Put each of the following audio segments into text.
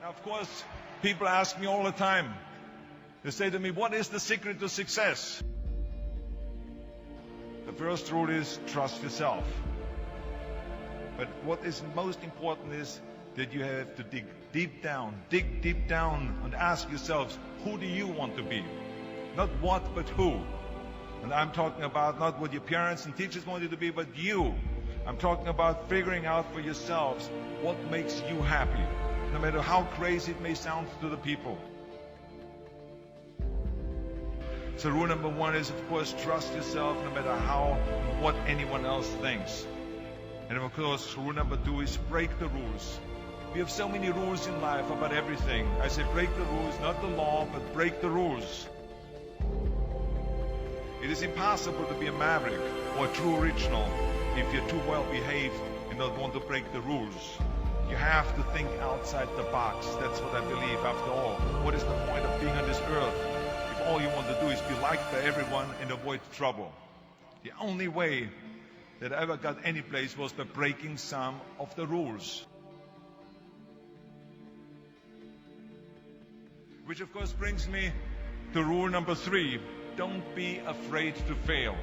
Of course, people ask me all the time. They say to me, what is the secret to success? The first rule is trust yourself. But what is most important is that you have to dig deep down and ask yourselves, who do you want to be? Not what, but who. And I'm talking about not what your parents and teachers want you to be, but you. I'm talking about figuring out for yourselves what makes you happy, no matter how crazy it may sound to the people. So rule number one is, of course, trust yourself no matter what anyone else thinks. And of course, rule number two is break the rules. We have so many rules in life about everything. I say break the rules, not the law, but break the rules. It is impossible to be a maverick or a true original if you're too well behaved and don't want to break the rules. You have to think outside the box. That's what I believe. After all, what is the point of being on this earth if all you want to do is be liked by everyone and avoid trouble? The only way that I ever got any place was by breaking some of the rules. Which of course brings me to rule number three. Don't be afraid to fail.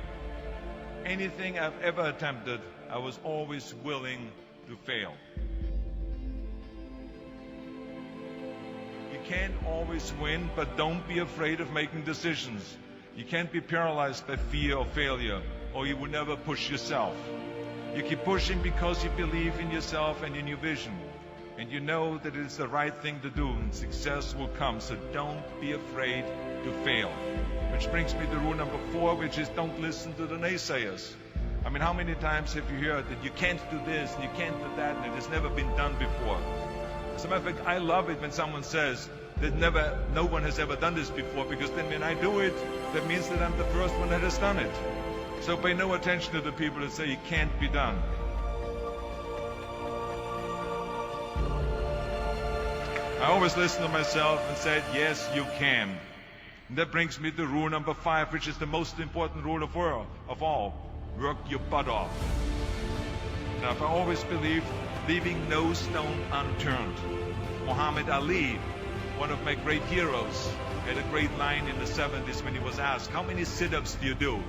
Anything I've ever attempted, I was always willing to fail. You can't always win, but don't be afraid of making decisions. You can't be paralyzed by fear of failure, or you will never push yourself. You keep pushing because you believe in yourself and in your vision. And you know that it is the right thing to do, and success will come. So don't be afraid to fail. Which brings me to rule number four, which is don't listen to the naysayers. I mean, how many times have you heard that you can't do this and you can't do that and it has never been done before? As a matter of fact, I love it when someone says that no one has ever done this before, because then when I do it, that means that I'm the first one that has done it. So pay no attention to the people that say it can't be done. I always listen to myself and said, yes, you can. And that brings me to rule number five, which is the most important rule of all. Work your butt off. Now, I always believed leaving no stone unturned. Muhammad Ali, one of my great heroes, had a great line in the 70s when he was asked, how many sit-ups do you do?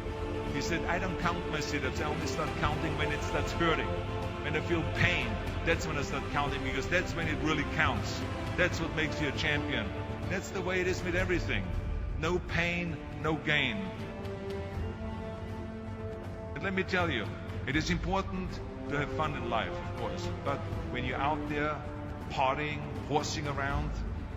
He said, I don't count my sit-ups. I only start counting when it starts hurting. When I feel pain, that's when I start counting, because that's when it really counts. That's what makes you a champion. That's the way it is with everything. No pain, no gain. But let me tell you, it is important to have fun in life, of course. But when you're out there partying, horsing around,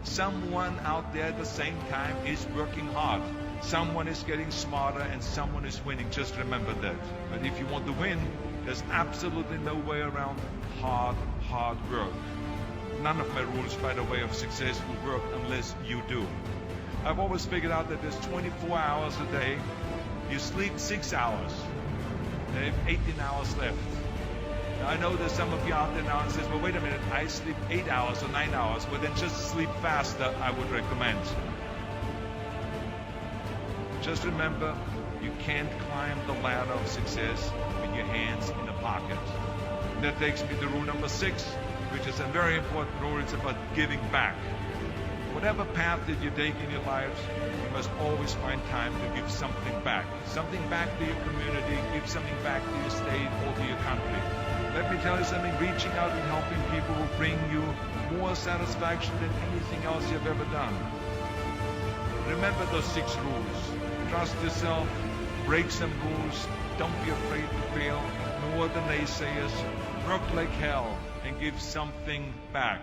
someone out there at the same time is working hard. Someone is getting smarter and someone is winning. Just remember that. But if you want to win, there's absolutely no way around hard work. None of my rules, by the way, of success will work unless you do. I've always figured out that there's 24 hours a day. You sleep 6 hours. You have 18 hours left. Now, I know there's some of you out there now and says, well, wait a minute, I sleep 8 hours or 9 hours. Well, then just sleep faster, I would recommend. Just remember, you can't climb the ladder of success with your hands in the pocket. And that takes me to rule number 6, which is a very important rule. It's about giving back. Whatever path that you take in your lives, you must always find time to give something back. Something back to your community, give something back to your state or to your country. Let me tell you something, reaching out and helping people will bring you more satisfaction than anything else you've ever done. Remember those 6 rules. Trust yourself, break some rules, don't be afraid to fail, ignore the naysayers, work like hell, and give something back.